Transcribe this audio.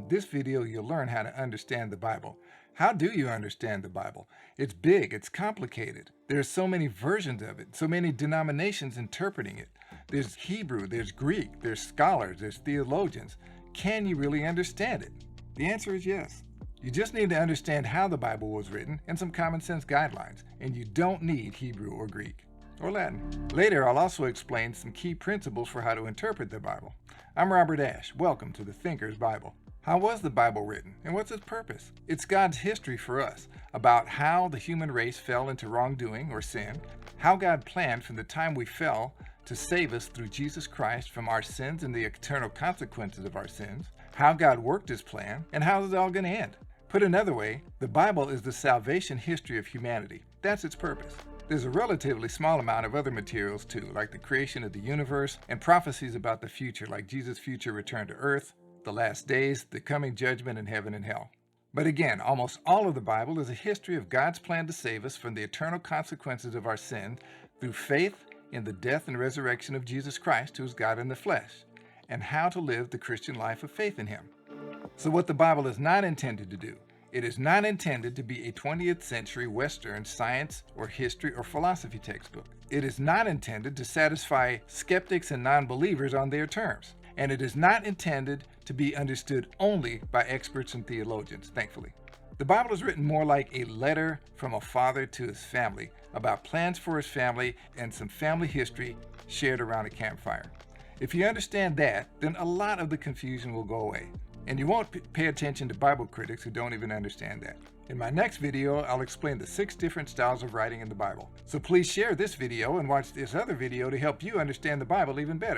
This video, you'll learn how to understand the Bible. How do you understand the Bible? It's big, it's complicated. There are so many versions of it, so many denominations interpreting it. There's Hebrew, there's Greek, there's scholars, there's theologians. Can you really understand it? The answer is yes. You just need to understand how the Bible was written and some common sense guidelines, and you don't need Hebrew or Greek or Latin. Later, I'll also explain some key principles for how to interpret the Bible. I'm Robert Ash. Welcome to the Thinker's Bible. How was the Bible written, and what's its purpose? It's God's history for us, about how the human race fell into wrongdoing or sin, how God planned from the time we fell to save us through Jesus Christ from our sins and the eternal consequences of our sins, how God worked his plan, and how is it all going to end. Put another way, the Bible is the salvation history of humanity. That's its purpose. There's a relatively small amount of other materials too, like the creation of the universe and prophecies about the future, like Jesus' future return to earth, the last days, the coming judgment in heaven and hell. But again, almost all of the Bible is a history of God's plan to save us from the eternal consequences of our sin through faith in the death and resurrection of Jesus Christ, who is God in the flesh, and how to live the Christian life of faith in him. So what the Bible is not intended to do, it is not intended to be a 20th century Western science or history or philosophy textbook. It is not intended to satisfy skeptics and non-believers on their terms. And it is not intended to be understood only by experts and theologians, thankfully. The Bible is written more like a letter from a father to his family about plans for his family and some family history shared around a campfire. If you understand that, then a lot of the confusion will go away. And you won't pay attention to Bible critics who don't even understand that. In my next video, I'll explain the 6 different styles of writing in the Bible. So please share this video and watch this other video to help you understand the Bible even better.